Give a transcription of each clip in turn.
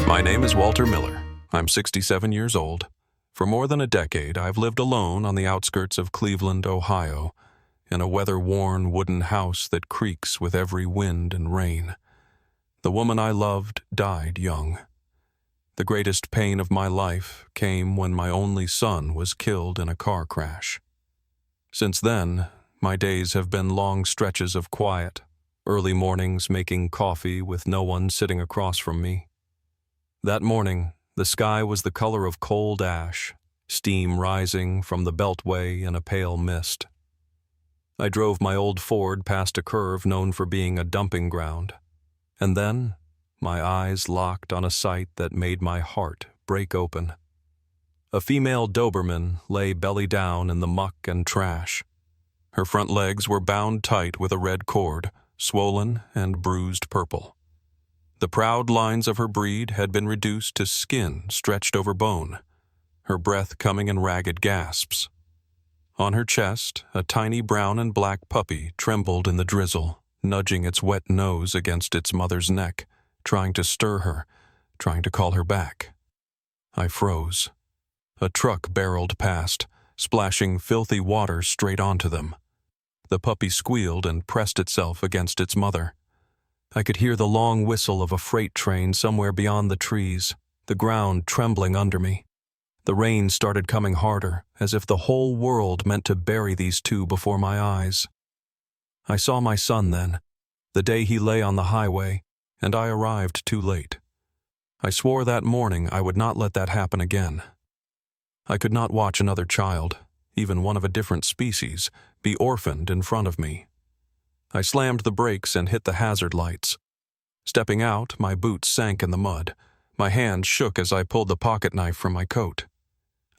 My name is Walter Miller. I'm 67 years old. For more than a decade, I've lived alone on the outskirts of Cleveland, Ohio, in a weather-worn wooden house that creaks with every wind and rain. The woman I loved died young. The greatest pain of my life came when my only son was killed in a car crash. Since then, my days have been long stretches of quiet, early mornings making coffee with no one sitting across from me. That morning, the sky was the color of cold ash, steam rising from the beltway in a pale mist. I drove my old Ford past a curve known for being a dumping ground, and then my eyes locked on a sight that made my heart break open. A female Doberman lay belly down in the muck and trash. Her front legs were bound tight with a red cord, swollen and bruised purple. The proud lines of her breed had been reduced to skin stretched over bone, her breath coming in ragged gasps. On her chest, a tiny brown and black puppy trembled in the drizzle, nudging its wet nose against its mother's neck, trying to stir her, trying to call her back. I froze. A truck barreled past, splashing filthy water straight onto them. The puppy squealed and pressed itself against its mother. I could hear the long whistle of a freight train somewhere beyond the trees, the ground trembling under me. The rain started coming harder, as if the whole world meant to bury these two before my eyes. I saw my son then, the day he lay on the highway, and I arrived too late. I swore that morning I would not let that happen again. I could not watch another child, even one of a different species, be orphaned in front of me. I slammed the brakes and hit the hazard lights. Stepping out, my boots sank in the mud. My hand shook as I pulled the pocket knife from my coat.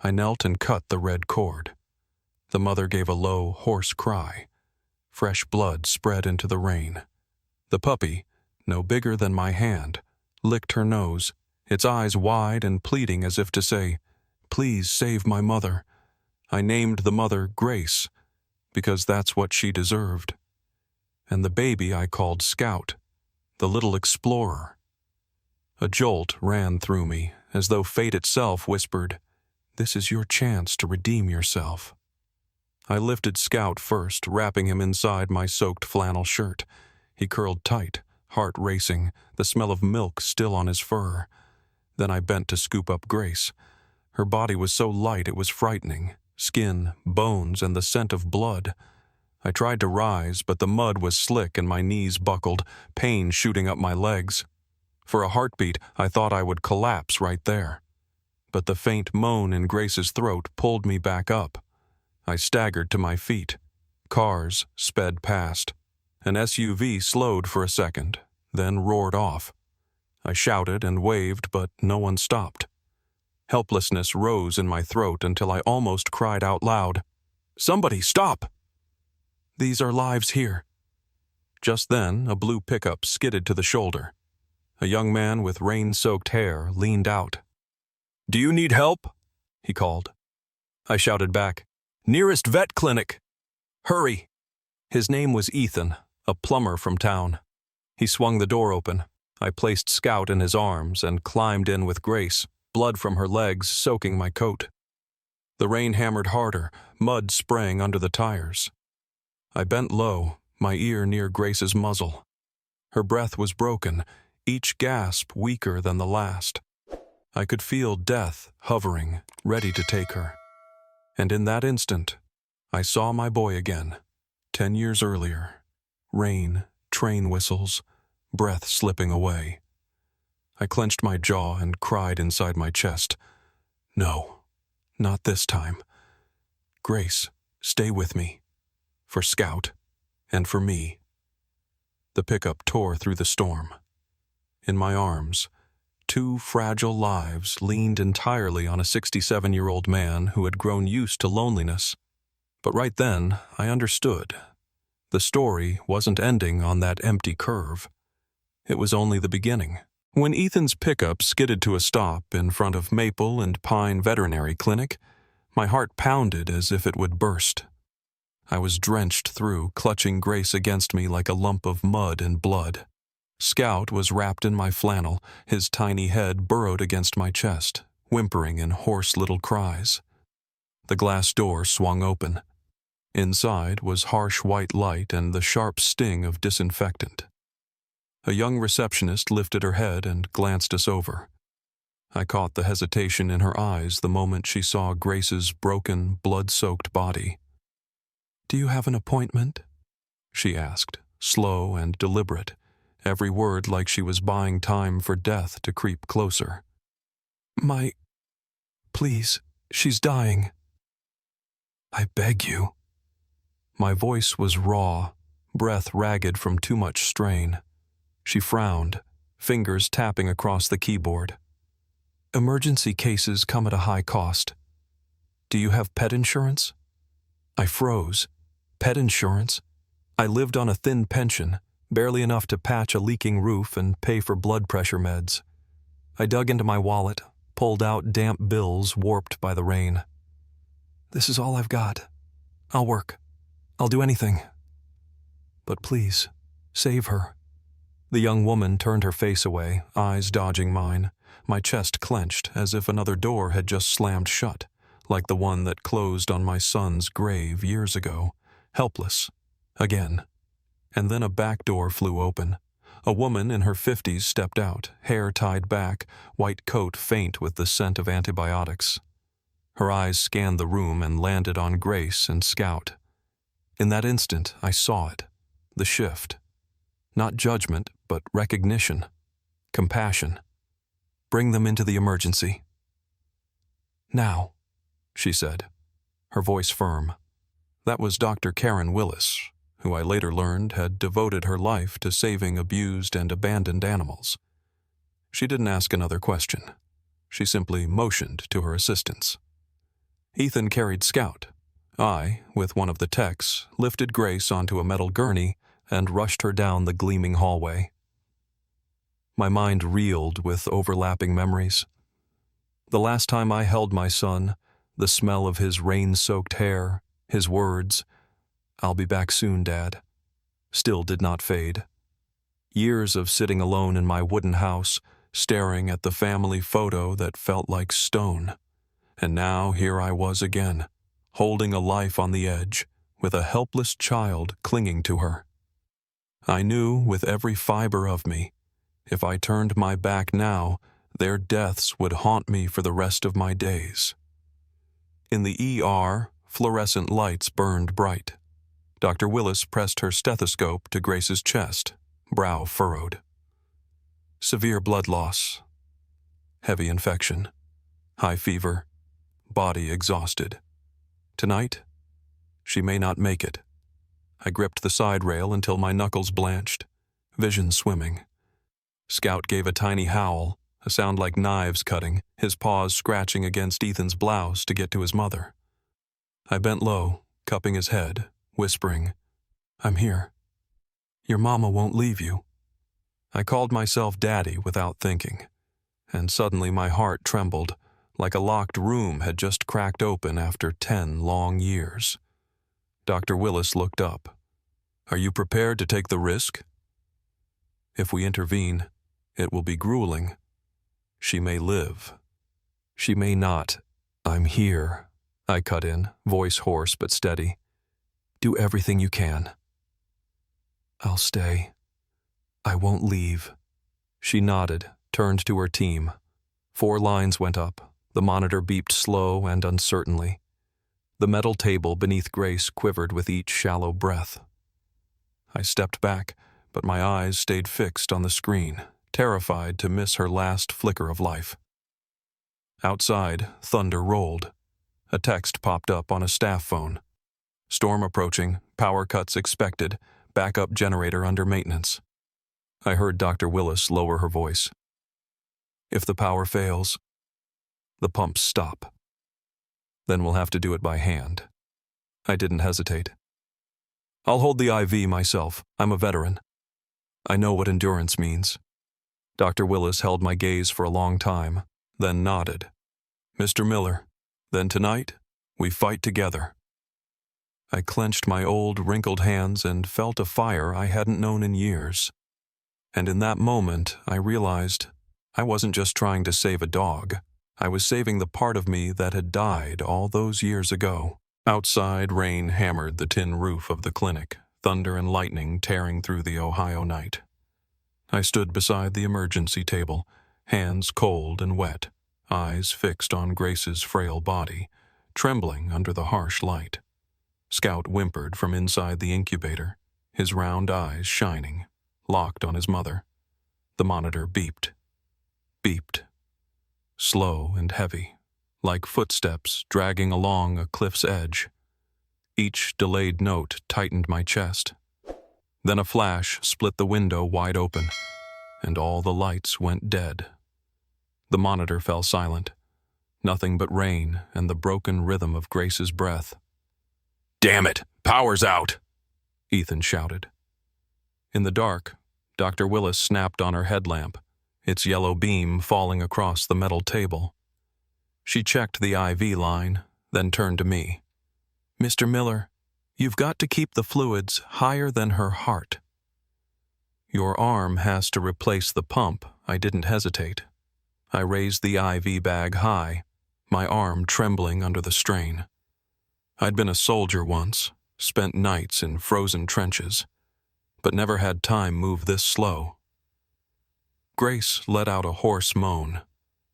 I knelt and cut the red cord. The mother gave a low, hoarse cry. Fresh blood spread into the rain. The puppy, no bigger than my hand, licked her nose, its eyes wide and pleading as if to say, "Please save my mother." I named the mother Grace, because that's what she deserved. And the baby I called Scout, the little explorer. A jolt ran through me, as though fate itself whispered, "This is your chance to redeem yourself." I lifted Scout first, wrapping him inside my soaked flannel shirt. He curled tight, heart racing, the smell of milk still on his fur. Then I bent to scoop up Grace. Her body was so light it was frightening, skin, bones, and the scent of blood. I tried to rise, but the mud was slick and my knees buckled, pain shooting up my legs. For a heartbeat, I thought I would collapse right there. But the faint moan in Grace's throat pulled me back up. I staggered to my feet. Cars sped past. An SUV slowed for a second, then roared off. I shouted and waved, but no one stopped. Helplessness rose in my throat until I almost cried out loud, "Somebody stop! These are lives here." Just then, a blue pickup skidded to the shoulder. A young man with rain-soaked hair leaned out. "Do you need help?" he called. I shouted back, "Nearest vet clinic! Hurry!" His name was Ethan, a plumber from town. He swung the door open. I placed Scout in his arms and climbed in with Grace, blood from her legs soaking my coat. The rain hammered harder, mud spraying under the tires. I bent low, my ear near Grace's muzzle. Her breath was broken, each gasp weaker than the last. I could feel death hovering, ready to take her. And in that instant, I saw my boy again, 10 years earlier. Rain, train whistles, breath slipping away. I clenched my jaw and cried inside my chest. No, not this time. Grace, stay with me. For Scout, and for me. The pickup tore through the storm. In my arms, two fragile lives leaned entirely on a 67-year-old man who had grown used to loneliness. But right then, I understood. The story wasn't ending on that empty curve. It was only the beginning. When Ethan's pickup skidded to a stop in front of Maple and Pine Veterinary Clinic, my heart pounded as if it would burst. I was drenched through, clutching Grace against me like a lump of mud and blood. Scout was wrapped in my flannel, his tiny head burrowed against my chest, whimpering in hoarse little cries. The glass door swung open. Inside was harsh white light and the sharp sting of disinfectant. A young receptionist lifted her head and glanced us over. I caught the hesitation in her eyes the moment she saw Grace's broken, blood-soaked body. "Do you have an appointment?" she asked, slow and deliberate, every word like she was buying time for death to creep closer. Please, she's dying." "I beg you." My voice was raw, breath ragged from too much strain. She frowned, fingers tapping across the keyboard. "Emergency cases come at a high cost. Do you have pet insurance?" I froze. Pet insurance? I lived on a thin pension, barely enough to patch a leaking roof and pay for blood pressure meds. I dug into my wallet, pulled out damp bills warped by the rain. "This is all I've got. I'll work. I'll do anything. But please, save her." The young woman turned her face away, eyes dodging mine. My chest clenched as if another door had just slammed shut, like the one that closed on my son's grave years ago. Helpless. Again. And then a back door flew open. A woman in her 50s stepped out, hair tied back, white coat faint with the scent of antibiotics. Her eyes scanned the room and landed on Grace and Scout. In that instant, I saw it. The shift. Not judgment, but recognition. Compassion. "Bring them into the emergency." "Now," she said, her voice firm. That was Dr. Karen Willis, who I later learned had devoted her life to saving abused and abandoned animals. She didn't ask another question. She simply motioned to her assistants. Ethan carried Scout. I, with one of the techs, lifted Grace onto a metal gurney and rushed her down the gleaming hallway. My mind reeled with overlapping memories. The last time I held my son, the smell of his rain-soaked hair, his words, "I'll be back soon, Dad," still did not fade. Years of sitting alone in my wooden house, staring at the family photo that felt like stone. And now here I was again, holding a life on the edge, with a helpless child clinging to her. I knew with every fiber of me, if I turned my back now, their deaths would haunt me for the rest of my days. In the ER, fluorescent lights burned bright. Dr. Willis pressed her stethoscope to Grace's chest, brow furrowed. Severe blood loss. Heavy infection. High fever. Body exhausted. Tonight, she may not make it. I gripped the side rail until my knuckles blanched, vision swimming. Scout gave a tiny howl, a sound like knives cutting, his paws scratching against Ethan's blouse to get to his mother. I bent low, cupping his head, whispering, "I'm here. Your mama won't leave you." I called myself Daddy without thinking, and suddenly my heart trembled, like a locked room had just cracked open after 10 long years. Dr. Willis looked up. "Are you prepared to take the risk? If we intervene, it will be grueling. She may live. She may not. I'm here," I cut in, voice hoarse but steady. "Do everything you can." "I'll stay. I won't leave." She nodded, turned to her team. 4 lines went up. The monitor beeped slow and uncertainly. The metal table beneath Grace quivered with each shallow breath. I stepped back, but my eyes stayed fixed on the screen, terrified to miss her last flicker of life. Outside, thunder rolled. A text popped up on a staff phone. "Storm approaching, power cuts expected, backup generator under maintenance." I heard Dr. Willis lower her voice. "If the power fails, the pumps stop. Then we'll have to do it by hand." I didn't hesitate. "I'll hold the IV myself. I'm a veteran. I know what endurance means." Dr. Willis held my gaze for a long time, then nodded. "Mr. Miller, then tonight, we fight together." I clenched my old, wrinkled hands and felt a fire I hadn't known in years. And in that moment, I realized I wasn't just trying to save a dog. I was saving the part of me that had died all those years ago. Outside, rain hammered the tin roof of the clinic, thunder and lightning tearing through the Ohio night. I stood beside the emergency table, hands cold and wet, eyes fixed on Grace's frail body, trembling under the harsh light. Scout whimpered from inside the incubator, his round eyes shining, locked on his mother. The monitor beeped. Beeped. Slow and heavy, like footsteps dragging along a cliff's edge. Each delayed note tightened my chest. Then a flash split the window wide open, and all the lights went dead. The monitor fell silent, nothing but rain and the broken rhythm of Grace's breath. "Damn it! Power's out!" Ethan shouted. In the dark, Dr. Willis snapped on her headlamp, its yellow beam falling across the metal table. She checked the IV line, then turned to me. "Mr. Miller, you've got to keep the fluids higher than her heart." "Your arm has to replace the pump." I didn't hesitate. I raised the IV bag high, my arm trembling under the strain. I'd been a soldier once, spent nights in frozen trenches, but never had time move this slow. Grace let out a hoarse moan.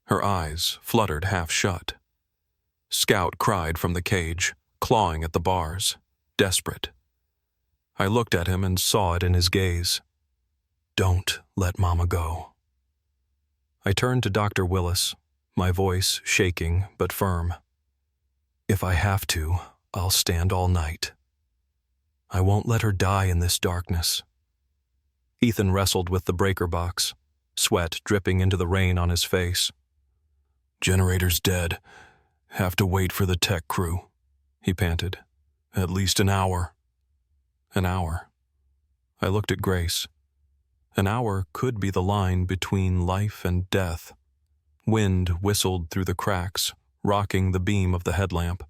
Her eyes fluttered half shut. Scout cried from the cage, clawing at the bars, desperate. I looked at him and saw it in his gaze. "Don't let Mama go." I turned to Dr. Willis, my voice shaking but firm. "If I have to, I'll stand all night. I won't let her die in this darkness." Ethan wrestled with the breaker box, sweat dripping into the rain on his face. "Generator's dead. Have to wait for the tech crew," he panted. "At least an hour." An hour. I looked at Grace. An hour could be the line between life and death. Wind whistled through the cracks, rocking the beam of the headlamp.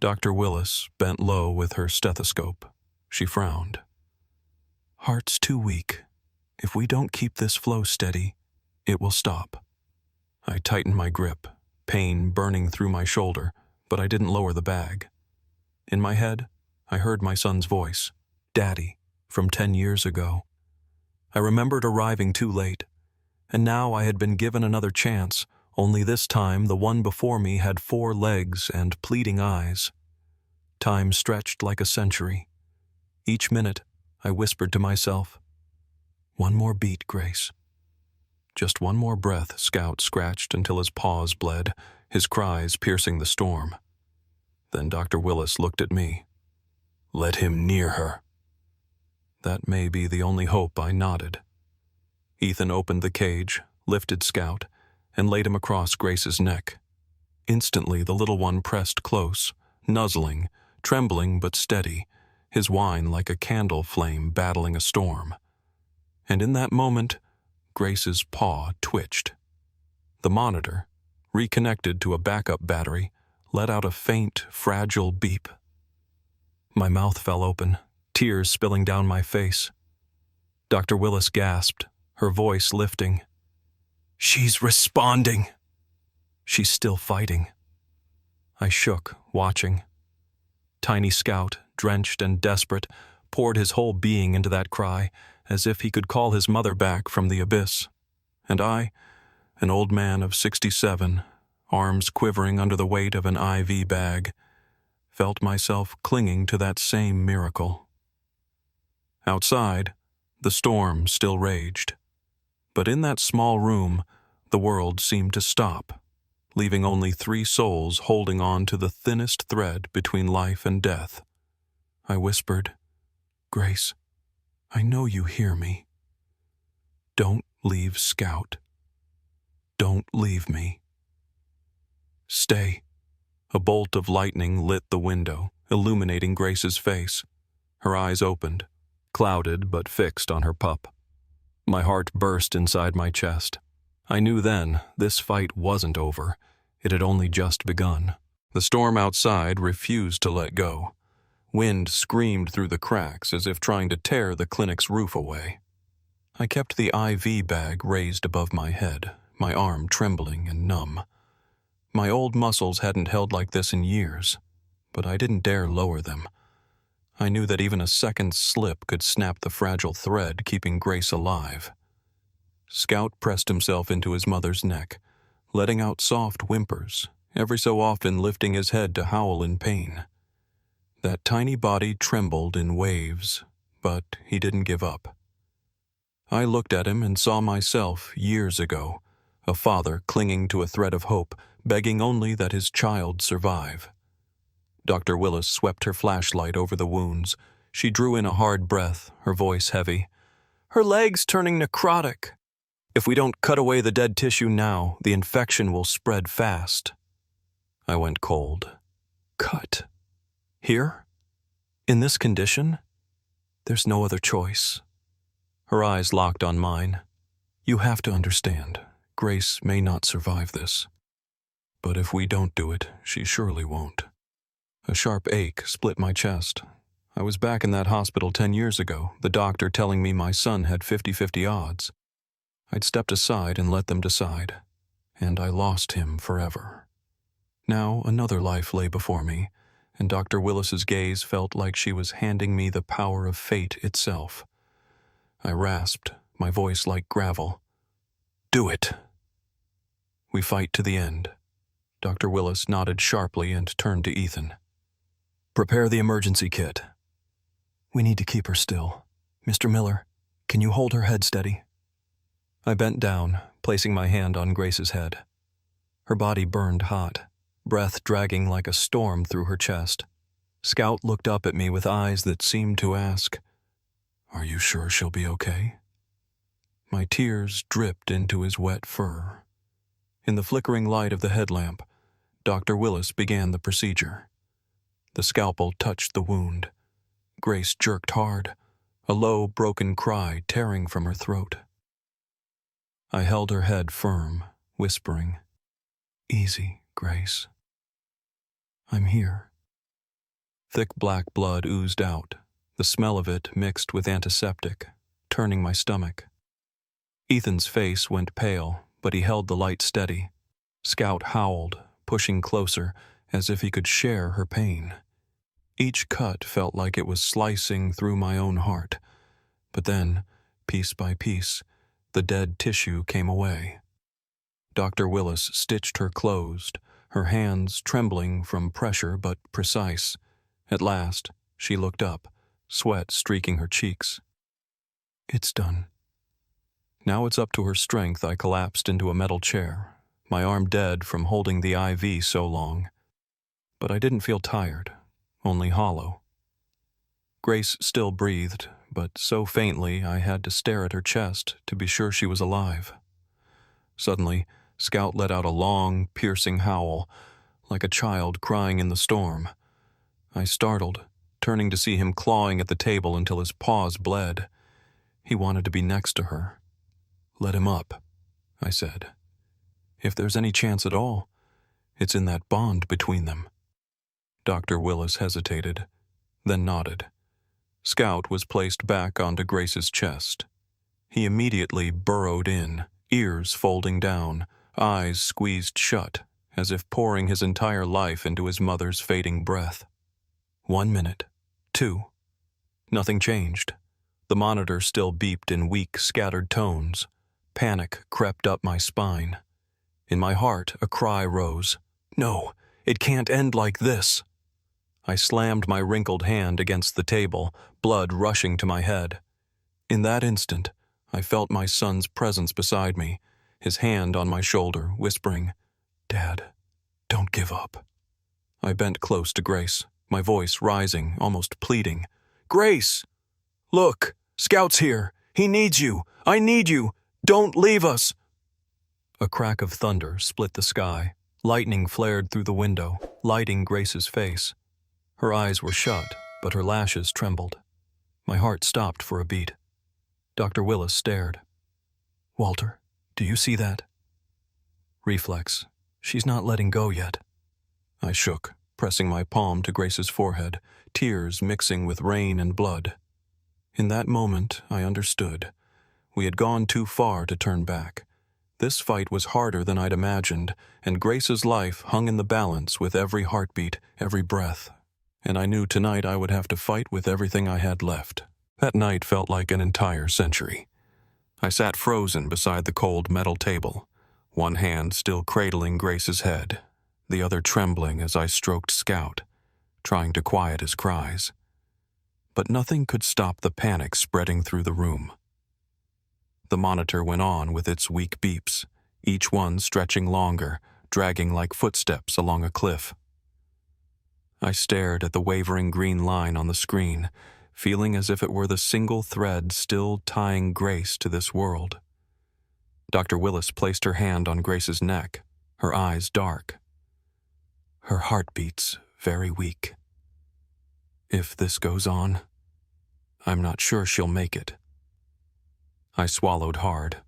Dr. Willis bent low with her stethoscope. She frowned. "Heart's too weak. If we don't keep this flow steady, it will stop." I tightened my grip, pain burning through my shoulder, but I didn't lower the bag. In my head, I heard my son's voice, Daddy, from 10 years ago. I remembered arriving too late, and now I had been given another chance, only this time the one before me had 4 legs and pleading eyes. Time stretched like a century. Each minute, I whispered to myself, "One more beat, Grace." Just one more breath. Scout scratched until his paws bled, his cries piercing the storm. Then Dr. Willis looked at me. "Let him near her." That may be the only hope. I nodded. Ethan opened the cage, lifted Scout, and laid him across Grace's neck. Instantly the little one pressed close, nuzzling, trembling but steady, his whine like a candle flame battling a storm. And in that moment, Grace's paw twitched. The monitor, reconnected to a backup battery, let out a faint, fragile beep. My mouth fell open, tears spilling down my face. Dr. Willis gasped, her voice lifting. "She's responding." "She's still fighting." I shook, watching. Tiny Scout, drenched and desperate, poured his whole being into that cry, as if he could call his mother back from the abyss. And I, an old man of 67, arms quivering under the weight of an IV bag, felt myself clinging to that same miracle. Outside, the storm still raged. But in that small room, the world seemed to stop, leaving only 3 souls holding on to the thinnest thread between life and death. I whispered, "Grace, I know you hear me. Don't leave Scout. Don't leave me. Stay." A bolt of lightning lit the window, illuminating Grace's face. Her eyes opened, clouded but fixed on her pup. My heart burst inside my chest. I knew then this fight wasn't over. It had only just begun. The storm outside refused to let go. Wind screamed through the cracks as if trying to tear the clinic's roof away. I kept the IV bag raised above my head, my arm trembling and numb. My old muscles hadn't held like this in years, but I didn't dare lower them. I knew that even a second slip could snap the fragile thread keeping Grace alive. Scout pressed himself into his mother's neck, letting out soft whimpers, every so often lifting his head to howl in pain. That tiny body trembled in waves, but he didn't give up. I looked at him and saw myself years ago, a father clinging to a thread of hope, begging only that his child survive. Dr. Willis swept her flashlight over the wounds. She drew in a hard breath, her voice heavy. "Her leg's turning necrotic. If we don't cut away the dead tissue now, the infection will spread fast." I went cold. Cut? Here? In this condition? There's no other choice. Her eyes locked on mine. "You have to understand, Grace may not survive this. But if we don't do it, she surely won't." A sharp ache split my chest. I was back in that hospital 10 years ago, the doctor telling me my son had 50-50 odds. I'd stepped aside and let them decide, and I lost him forever. Now another life lay before me, and Dr. Willis's gaze felt like she was handing me the power of fate itself. I rasped, my voice like gravel. "Do it." "We fight to the end." Dr. Willis nodded sharply and turned to Ethan. "Prepare the emergency kit." "We need to keep her still. Mr. Miller, can you hold her head steady?" I bent down, placing my hand on Grace's head. Her body burned hot, breath dragging like a storm through her chest. Scout looked up at me with eyes that seemed to ask, "Are you sure she'll be okay?" My tears dripped into his wet fur. In the flickering light of the headlamp, Dr. Willis began the procedure. The scalpel touched the wound. Grace jerked hard, a low, broken cry tearing from her throat. I held her head firm, whispering, "Easy, Grace. I'm here." Thick black blood oozed out, the smell of it mixed with antiseptic, turning my stomach. Ethan's face went pale, but he held the light steady. Scout howled, pushing closer, as if he could share her pain. Each cut felt like it was slicing through my own heart. But then, piece by piece, the dead tissue came away. Dr. Willis stitched her closed, her hands trembling from pressure but precise. At last, she looked up, sweat streaking her cheeks. "It's done." Now it's up to her strength. I collapsed into a metal chair, my arm dead from holding the IV so long. But I didn't feel tired, only hollow. Grace still breathed, but so faintly I had to stare at her chest to be sure she was alive. Suddenly, Scout let out a long, piercing howl, like a child crying in the storm. I startled, turning to see him clawing at the table until his paws bled. He wanted to be next to her. "Let him up," I said. "If there's any chance at all, it's in that bond between them." Dr. Willis hesitated, then nodded. Scout was placed back onto Grace's chest. He immediately burrowed in, ears folding down, eyes squeezed shut, as if pouring his entire life into his mother's fading breath. 1 minute, 2. Nothing changed. The monitor still beeped in weak, scattered tones. Panic crept up my spine. In my heart, a cry rose. "No, it can't end like this." I slammed my wrinkled hand against the table, blood rushing to my head. In that instant, I felt my son's presence beside me, his hand on my shoulder, whispering, "Dad, don't give up." I bent close to Grace, my voice rising, almost pleading. "Grace! Look, Scout's here. He needs you. I need you. Don't leave us." A crack of thunder split the sky. Lightning flared through the window, lighting Grace's face. Her eyes were shut, but her lashes trembled. My heart stopped for a beat. Dr. Willis stared. "Walter, do you see that?" Reflex. She's not letting go yet. I shook, pressing my palm to Grace's forehead, tears mixing with rain and blood. In that moment, I understood. We had gone too far to turn back. This fight was harder than I'd imagined, and Grace's life hung in the balance with every heartbeat, every breath. And I knew tonight I would have to fight with everything I had left. That night felt like an entire century. I sat frozen beside the cold metal table, one hand still cradling Grace's head, the other trembling as I stroked Scout, trying to quiet his cries. But nothing could stop the panic spreading through the room. The monitor went on with its weak beeps, each one stretching longer, dragging like footsteps along a cliff. I stared at the wavering green line on the screen, feeling as if it were the single thread still tying Grace to this world. Dr. Willis placed her hand on Grace's neck, her eyes dark. Her heartbeats very weak. If this goes on, I'm not sure she'll make it. I swallowed hard,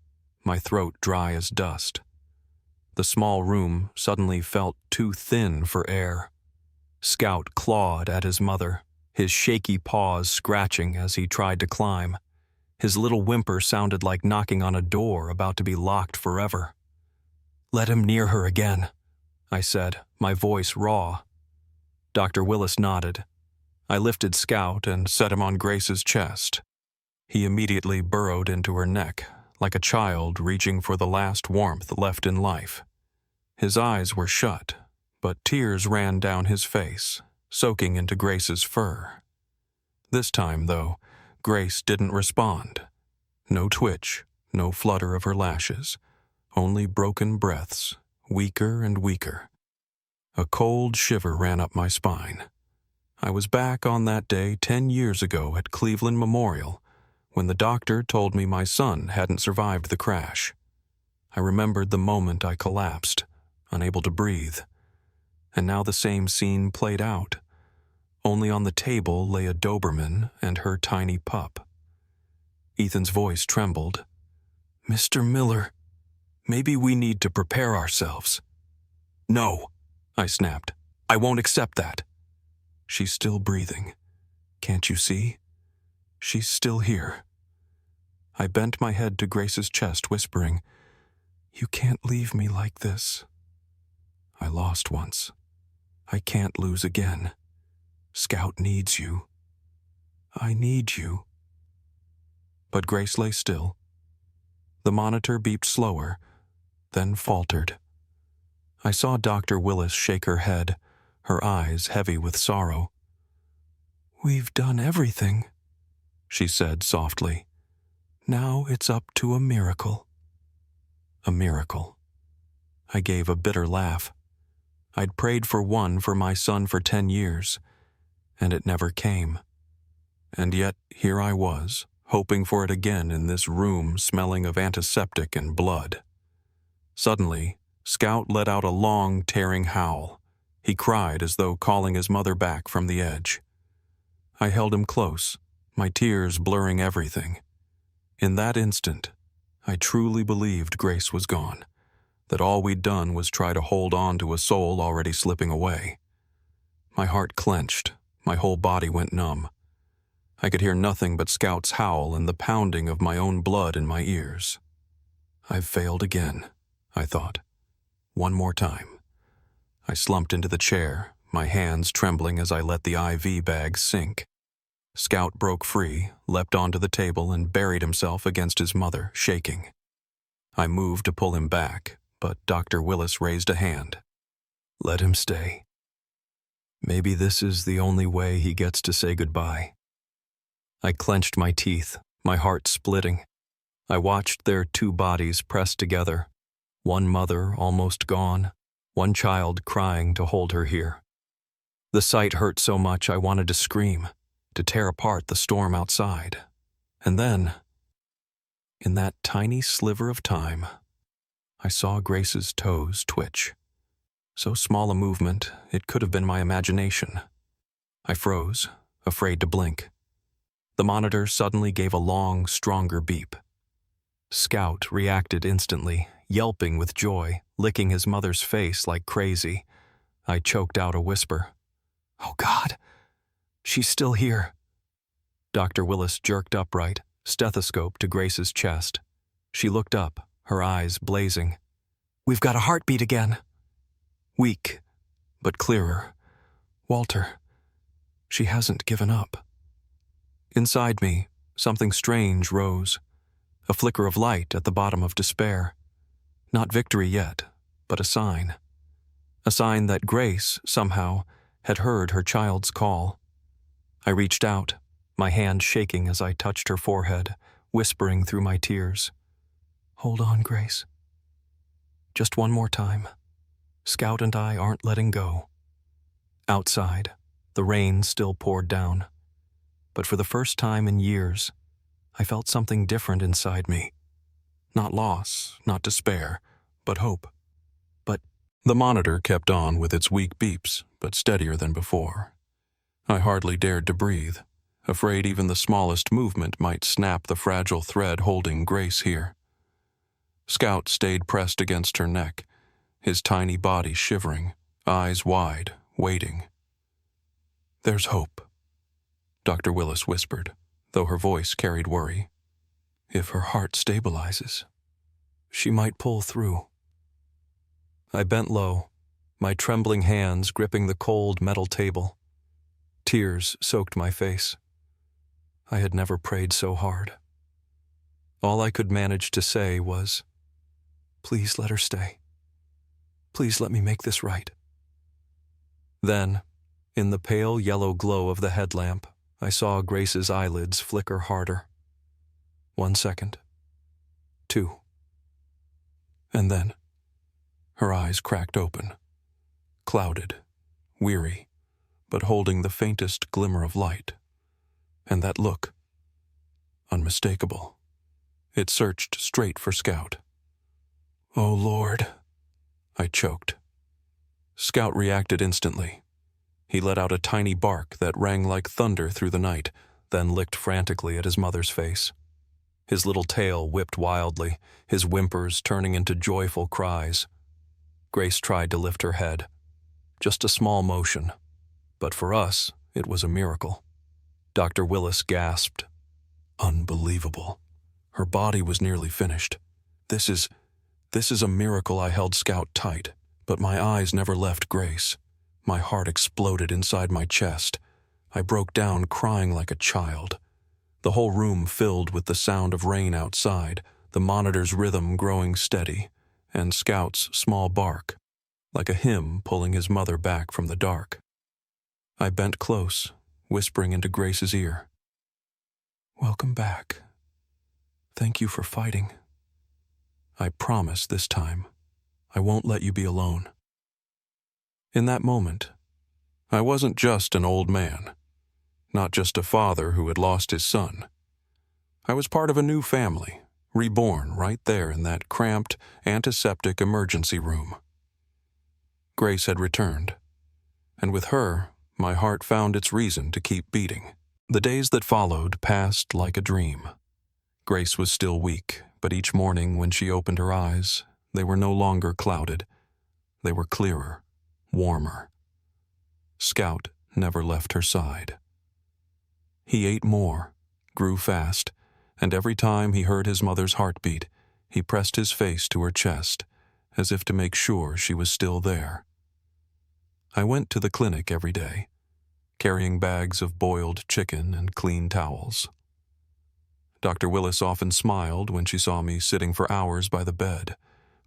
my throat dry as dust. The small room suddenly felt too thin for air. Scout clawed at his mother, his shaky paws scratching as he tried to climb. His little whimper sounded like knocking on a door about to be locked forever. "Let him near her again," I said, my voice raw. Dr. Willis nodded. I lifted Scout and set him on Grace's chest. He immediately burrowed into her neck, like a child reaching for the last warmth left in life. His eyes were shut, but tears ran down his face, soaking into Grace's fur. This time, though, Grace didn't respond. No twitch, no flutter of her lashes, only broken breaths, weaker and weaker. A cold shiver ran up my spine. I was back on that day 10 years ago at Cleveland Memorial, when the doctor told me my son hadn't survived the crash. I remembered the moment I collapsed, unable to breathe. And now the same scene played out. Only on the table lay a Doberman and her tiny pup. Ethan's voice trembled. "Mr. Miller, maybe we need to prepare ourselves." "No," I snapped. "I won't accept that." "She's still breathing. Can't you see? She's still here." I bent my head to Grace's chest, whispering, "You can't leave me like this. I lost once. I can't lose again. Scout needs you. I need you." But Grace lay still. The monitor beeped slower, then faltered. I saw Dr. Willis shake her head, her eyes heavy with sorrow. "We've done everything," she said softly. "Now it's up to a miracle." A miracle. I gave a bitter laugh. I'd prayed for one for my son for 10 years, and it never came. And yet here I was, hoping for it again in this room smelling of antiseptic and blood. Suddenly, Scout let out a long, tearing howl. He cried as though calling his mother back from the edge. I held him close, my tears blurring everything. In that instant, I truly believed Grace was gone, that all we'd done was try to hold on to a soul already slipping away. My heart clenched, my whole body went numb. I could hear nothing but Scout's howl and the pounding of my own blood in my ears. I've failed again, I thought. One more time. I slumped into the chair, my hands trembling as I let the IV bag sink. Scout broke free, leapt onto the table, and buried himself against his mother, shaking. I moved to pull him back, but Dr. Willis raised a hand. "Let him stay. Maybe this is the only way he gets to say goodbye." I clenched my teeth, my heart splitting. I watched their two bodies pressed together, one mother almost gone, one child crying to hold her here. The sight hurt so much I wanted to scream, to tear apart the storm outside. And then, in that tiny sliver of time, I saw Grace's toes twitch. So small a movement, it could have been my imagination. I froze, afraid to blink. The monitor suddenly gave a long, stronger beep. Scout reacted instantly, yelping with joy, licking his mother's face like crazy. I choked out a whisper. "Oh God, she's still here." Dr. Willis jerked upright, stethoscope to Grace's chest. She looked up, her eyes blazing. "We've got a heartbeat again." Weak, but clearer. "Walter, she hasn't given up." Inside me, something strange rose, a flicker of light at the bottom of despair. Not victory yet, but a sign. A sign that Grace, somehow, had heard her child's call. I reached out, my hand shaking as I touched her forehead, whispering through my tears. "Hold on, Grace. Just one more time. Scout and I aren't letting go." Outside, the rain still poured down. But for the first time in years, I felt something different inside me. Not loss, not despair, but hope. But the monitor kept on with its weak beeps, but steadier than before. I hardly dared to breathe, afraid even the smallest movement might snap the fragile thread holding Grace here. Scout stayed pressed against her neck, his tiny body shivering, eyes wide, waiting. "There's hope," Dr. Willis whispered, though her voice carried worry. "If her heart stabilizes, she might pull through." I bent low, my trembling hands gripping the cold metal table. Tears soaked my face. I had never prayed so hard. All I could manage to say was, "Please let her stay. Please let me make this right." Then, in the pale yellow glow of the headlamp, I saw Grace's eyelids flicker harder. 1 second. 2. And then, her eyes cracked open, clouded, weary, but holding the faintest glimmer of light. And that look, unmistakable. It searched straight for Scout. "Oh, Lord," I choked. Scout reacted instantly. He let out a tiny bark that rang like thunder through the night, then licked frantically at his mother's face. His little tail whipped wildly, his whimpers turning into joyful cries. Grace tried to lift her head. Just a small motion. But for us, it was a miracle. Dr. Willis gasped. "Unbelievable. Her body was nearly finished. This is a miracle." I held Scout tight, but my eyes never left Grace. My heart exploded inside my chest. I broke down crying like a child. The whole room filled with the sound of rain outside, the monitor's rhythm growing steady, and Scout's small bark, like a hymn pulling his mother back from the dark. I bent close, whispering into Grace's ear, "Welcome back. Thank you for fighting. I promise this time, I won't let you be alone." In that moment, I wasn't just an old man, not just a father who had lost his son. I was part of a new family, reborn right there in that cramped, antiseptic emergency room. Grace had returned, and with her, my heart found its reason to keep beating. The days that followed passed like a dream. Grace was still weak, but each morning when she opened her eyes, they were no longer clouded. They were clearer, warmer. Scout never left her side. He ate more, grew fast, and every time he heard his mother's heartbeat, he pressed his face to her chest, as if to make sure she was still there. I went to the clinic every day, carrying bags of boiled chicken and clean towels. Dr. Willis often smiled when she saw me sitting for hours by the bed,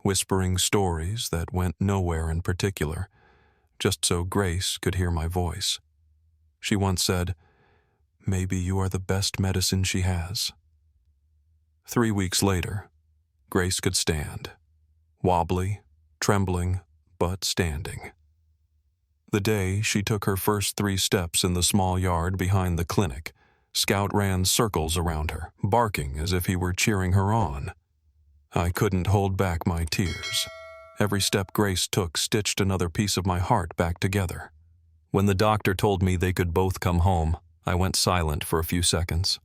whispering stories that went nowhere in particular, just so Grace could hear my voice. She once said, "Maybe you are the best medicine she has." 3 weeks later, Grace could stand, wobbly, trembling, but standing. The day she took her first 3 steps in the small yard behind the clinic, Scout ran circles around her, barking as if he were cheering her on. I couldn't hold back my tears. Every step Grace took stitched another piece of my heart back together. When the doctor told me they could both come home, I went silent for a few seconds.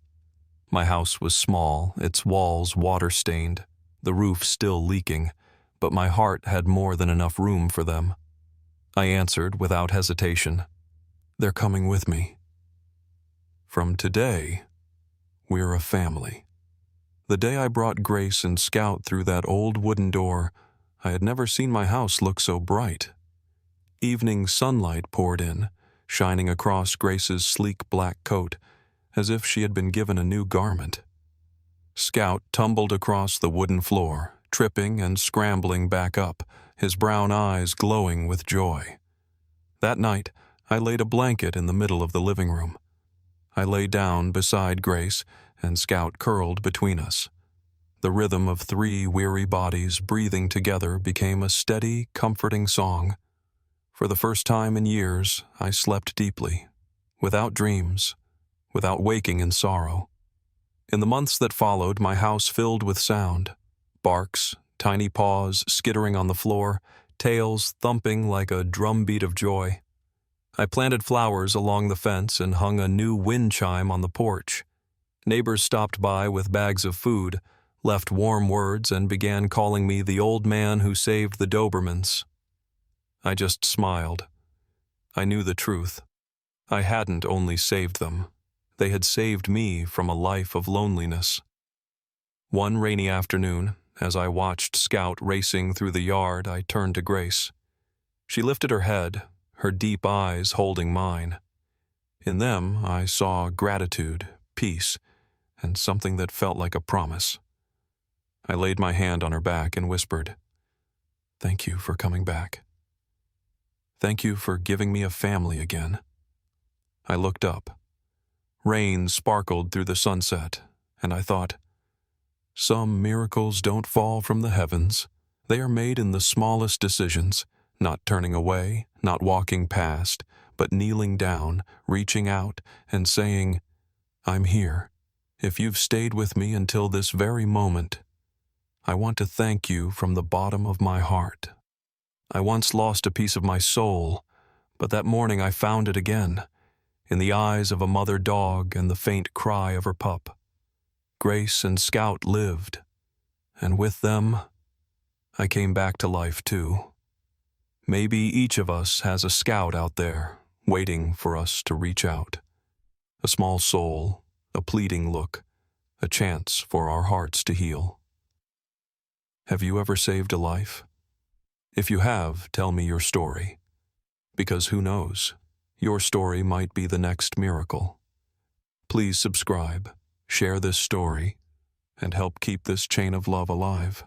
My house was small, its walls water-stained, the roof still leaking, but my heart had more than enough room for them. I answered without hesitation, "They're coming with me. From today, We're a family. The day I brought Grace and Scout through that old wooden door, I had never seen my house look so bright. Evening sunlight poured in, shining across Grace's sleek black coat, as if she had been given a new garment. Scout tumbled across the wooden floor, tripping and scrambling back up, his brown eyes glowing with joy. That night, I laid a blanket in the middle of the living room. I lay down beside Grace, and Scout curled between us. The rhythm of 3 weary bodies breathing together became a steady, comforting song. For the first time in years, I slept deeply, without dreams, without waking in sorrow. In the months that followed, my house filled with sound. Barks, tiny paws skittering on the floor, tails thumping like a drumbeat of joy. I planted flowers along the fence and hung a new wind chime on the porch. Neighbors stopped by with bags of food, left warm words, and began calling me the old man who saved the Dobermans. I just smiled. I knew the truth. I hadn't only saved them. They had saved me from a life of loneliness. One rainy afternoon, as I watched Scout racing through the yard, I turned to Grace. She lifted her head, her deep eyes holding mine. In them, I saw gratitude, peace, and something that felt like a promise. I laid my hand on her back and whispered, "Thank you for coming back. Thank you for giving me a family again." I looked up. Rain sparkled through the sunset, and I thought, some miracles don't fall from the heavens. They are made in the smallest decisions, not turning away, not walking past, but kneeling down, reaching out, and saying, "I'm here. If you've stayed with me until this very moment, I want to thank you from the bottom of my heart." I once lost a piece of my soul, but that morning I found it again, in the eyes of a mother dog and the faint cry of her pup. Grace and Scout lived, and with them, I came back to life too. Maybe each of us has a Scout out there, waiting for us to reach out. A small soul, a pleading look, a chance for our hearts to heal. Have you ever saved a life? If you have, tell me your story. Because who knows, your story might be the next miracle. Please subscribe, share this story, and help keep this chain of love alive.